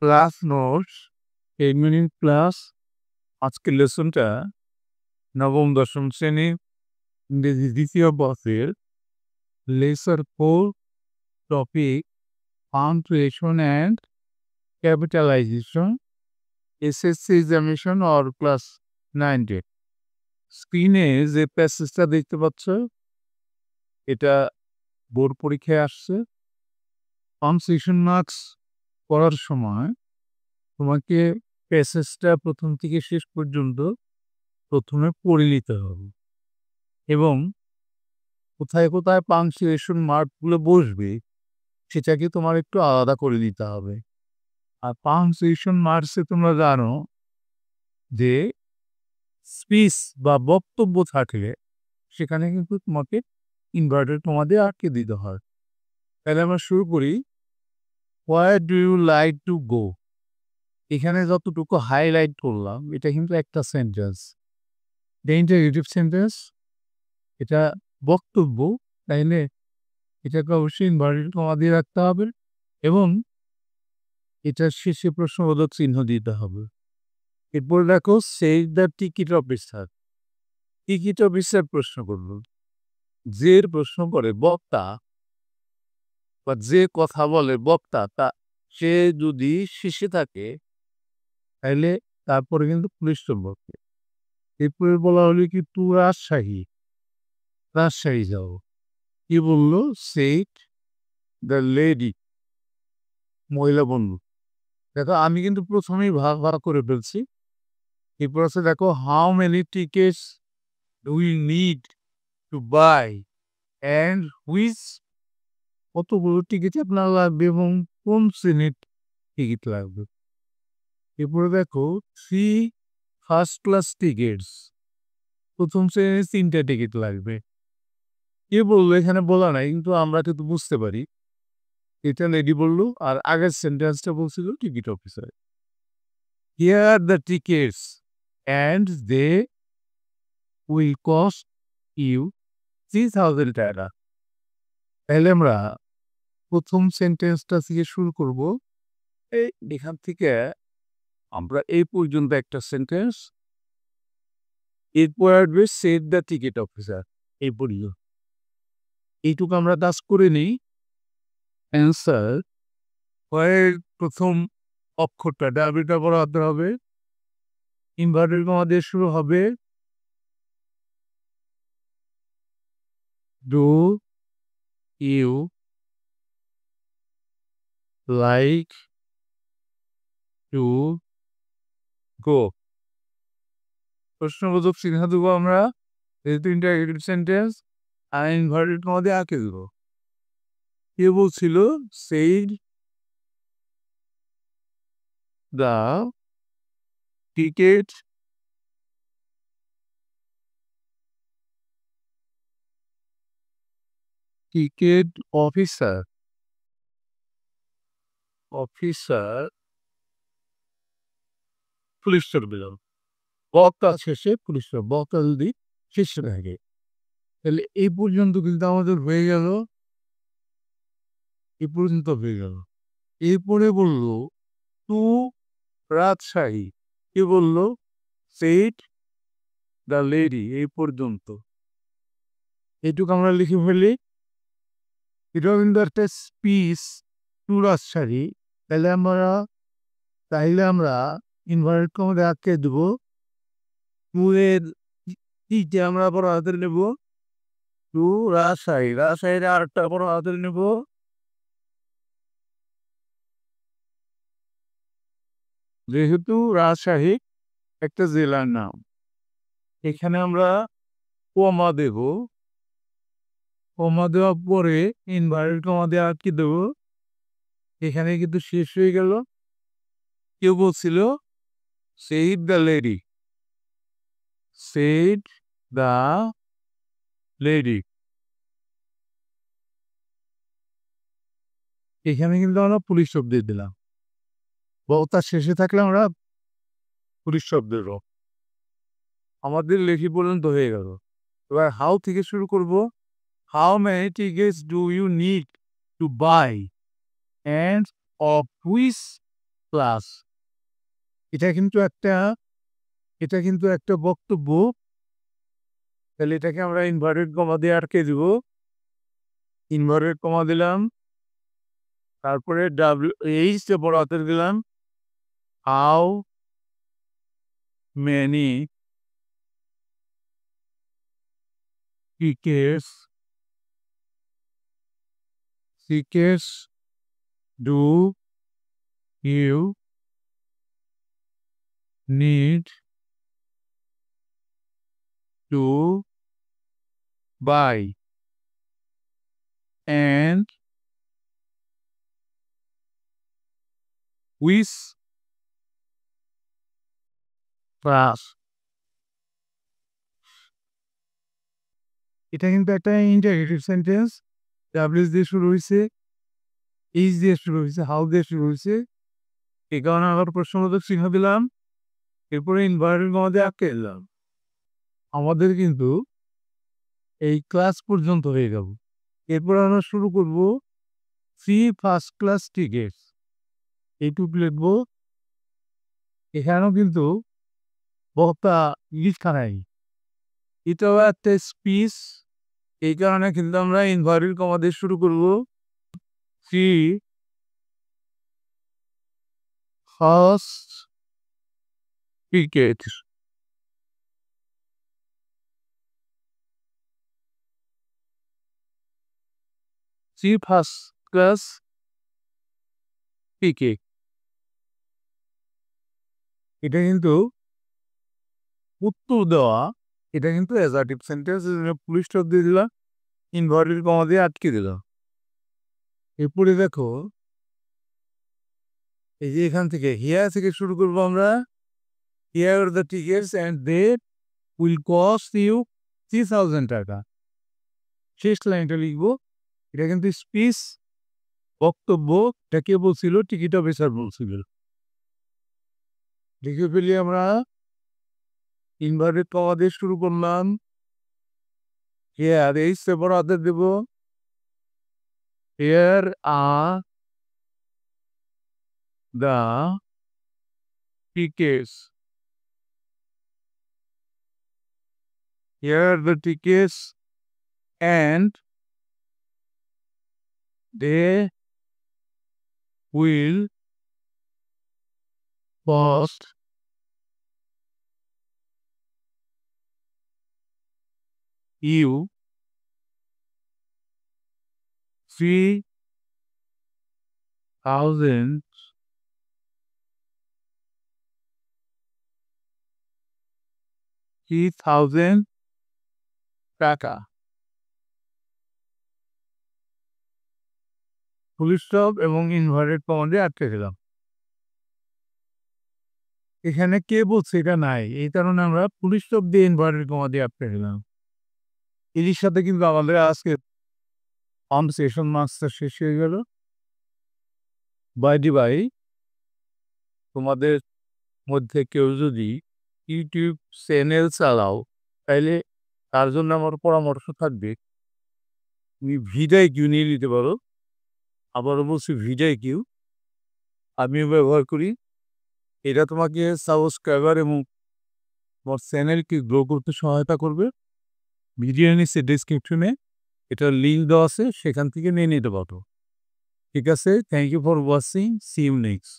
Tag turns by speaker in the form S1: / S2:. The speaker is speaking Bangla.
S1: Class notes 10 minute class. আজকের লেসনটা নবম দশম শ্রেণী ইংরেজি দ্বিতীয় বর্ষের lesson 4 topic punctuation and capitalisation SSC examination or class 9 স্ক্রিনে যে প্যাসেজটা দেখতে পাচ্ছ এটা বোর্ড পরীক্ষায় আসছে। পাংচুয়েশন মার্কস করার সময় তোমাকে প্যাসেজটা প্রথম থেকে শেষ পর্যন্ত প্রথমে পড়ে নিতে হবে এবং কোথায় কোথায় পাংচুয়েশন মার্কগুলো বসবে সেটাকে তোমার একটু আলাদা করে দিতে হবে। আর পাংচুয়েশন মার্কসে তোমরা জানো যে স্পিচ বা বক্তব্য থাকলে সেখানে কিন্তু তোমাকে ইনভার্টেড তোমাদের আটকে দিতে হয়। তাহলে আমরা শুরু করি। Where do you like to go? এখানে যতটুকু হাইলাইট করলাম এটা কিন্তু একটা সেন্টেন্স, দ্য ইন্টারগেটিভ সেন্টেন্স। এটা বক্তব্য, তাইলে এটাকে অবশ্যই ইনভার্টেড কমা দিয়ে রাখতে হবে এবং এটার শেষে প্রশ্নবোধক চিহ্ন দিতে হবে। এরপর দেখো সেই the ticket officer. Ticket officer প্রশ্ন করল, যে প্রশ্ন করে বক্তা বা যে কথা বলে বক্তা তা সে যদি শেষে থাকে তাহলে তারপরে কিন্তু পুলিশ সম্পর্কে। এরপরে বলা হলো কি তু রাজশাহী, রাজশাহী যাও। কি বললো? সেইট দ্য লেডি, মহিলা বন্ধু। দেখো আমি কিন্তু প্রথমেই ভাগ ভাগ করে ফেলছি। এরপর আছে দেখো how many tickets do we need to buy and which, কতগুলো টিকিট আপনার লাগবে এবং কোন শ্রেণীর টিকিট লাগবে। এরপরে দেখো থ্রি ফার্স্ট ক্লাস টিকিটস, প্রথম শ্রেণীর 3টা টিকিট লাগবে। কে বললো? এখানে বলা নাই কিন্তু আমরা কিন্তু বুঝতে পারি এটা লেডি বললো আর আগের সেন্টেন্সটা বলছিল ticket officer. Here the tickets and they will cost you 3000 টাকা। তাহলে আমরা প্রথম সেন্টেন্সটা থেকে শুরু করব। এখান থেকে আমরা এই পর্যন্ত একটা সেন্টেন্স, এরপর আসবে সেট দ্য টিকিট অফিসার, এই পর্যন্ত এইটুকু আমরা কাজ করে নিই। অ্যান্সার হয় প্রথম অক্ষরটা ডাবিটা বড় হবে, ইনভার্টেড কমা দিয়ে শুরু হবে। Do you like to go, প্রশ্নবোধক চিহ্ন দেবো আমরা, যেহেতু ইন্টারগেটিভ সেন্টেন্স, আর ইনভার্টেড কমা দিয়ে আঁকে দেবো। কে বলছিল? Said the ticket ticket officer, officer পুলিশ দিলাম। বক্তা শেষে পুলিশ, বক্তা যদি শেষে থাকে তাহলে এই পর্যন্ত কিন্তু আমাদের হয়ে গেল, এই পর্যন্ত হয়ে গেল। এরপরে বলল টু রাজশাহী। কে বললো? সেইট দ্য লেডি, এই পর্যন্ত। এইটুকু আমরা লিখে ফেলি। এটাও কিন্তু একটা স্পিচ টু রাজশাহী। তাইলে আমরা ইনভার্টেড কমাতে আটকে দেবো। টু এর টিকে আমরা বড় হাতের নেব, টু রাজশাহী, রাজশাহীর আরেকটা বড় হাতের নেব, যেহেতু রাজশাহী একটা জেলার নাম এখানে আমরা কমা দেব। কমা দেওয়ার পরে ইনভার্টেড কমা দিয়ে আটকে দেবো। এখানে কিন্তু শেষ হয়ে গেল। কেউ বলছিল said the lady, said the lady. এখানে কিন্তু আমরা পুলিশ শব্দ দিলাম, বক্তার শেষে থাকলে আমরা পুলিশ শব্দ দেব। আমাদের লেখি পর্যন্ত হয়ে গেল। এবার হাউ থেকে শুরু করব। How many tickets do you need to buy and of which plus এটা কিন্তু একটা বক্তব্য। তাহলে এটাকে আমরা ইনভার্টেড কমা দিয়ে আটকে দিব। ইনভার্টেড কমা দিলাম, তারপরে এইচ বড় হাতের দিলাম। How many tickets do you need to buy, and which class? এটা কিন্তু একটা ইন্টারগেটিভ সেন্টেন্স। ডাব্লিউএস দিয়ে শুরু হয়েছে, এইচ দিয়ে শুরু হয়েছে, হাউ দিয়ে শুরু হয়েছে। এই কারণে আবার প্রশ্নবোধক চিহ্ন দিলাম, এরপরে ইনভার্টেড কমা দিয়ে আটকে দিলাম। আমাদের কিন্তু এই ক্লাস পর্যন্ত হয়ে গেল। এরপর আমরা শুরু করব ফ্রি ফার্স্ট ক্লাস টিকিটস। এইটুকু লিখবো। এখানেও কিন্তু বক্তা লিখা নাই, এটাও একটা স্পিচ। এই কারণে কিন্তু আমরা ইনভার্টেড কমা দিয়ে শুরু করব। Free first ticket. Free first class ticket. এটা কিন্তু উত্তর দেওয়া, এটা কিন্তু অ্যাজার্টিভ সেন্টেন্স। পুলিশ স্টপ দিয়ে দিলাম, ইনভার্টেড কমা দিয়ে আটকে দিলাম। এরপরে দেখো, এই যে এখান থেকে হিয়ার থেকে শুরু করবো আমরা। Here the tickets and they will cost you 3000 টাকা। শেষ লাইনটা লিখবো। এটা কিন্তু স্পিচ, বক্তব্য। এটা কে বলছিল? টিকিট অফিসার বলছিল। লিখে ফেলি আমরা। ইনভার্টেড কমা দিয়ে শুরু করলাম। হিয়ার এই সেপর আদের দেব। Here are the tickets. Here are the tickets and they will cost you 3000 টাকা। ফুল স্টপ এবং ইনভার্টেড কমা দিয়ে আটকে দিলাম। এখানে কে বলছে এটা নাই, এই কারণে আমরা ফুল স্টপ দিয়ে ইনভার্টেড কমা দিয়ে আটকে দিলাম। এর সাথে কিন্তু আমাদের আজকে সেশন মার্কসটা শেষ হয়ে গেল। বাই তোমাদের মধ্যে কেউ যদি ইউটিউব চ্যানেল চালাও, তাইলে তার জন্য আমার পরামর্শ থাকবে, তুমি ভিডিও নিয়ে নিতে পারো। আবারও বলছি ভিডিও আমিও ব্যবহার করি। এটা তোমাকে সাবস্ক্রাইবার এবং তোমার চ্যানেলকে গ্রো করতে সহায়তা করবে। ভিডিও নিচে ডিসক্রিপশনে এটার লিঙ্ক দেওয়া আছে, সেখান থেকে নিয়ে নিতে পারো। ঠিক আছে, thank you for watching, see you next.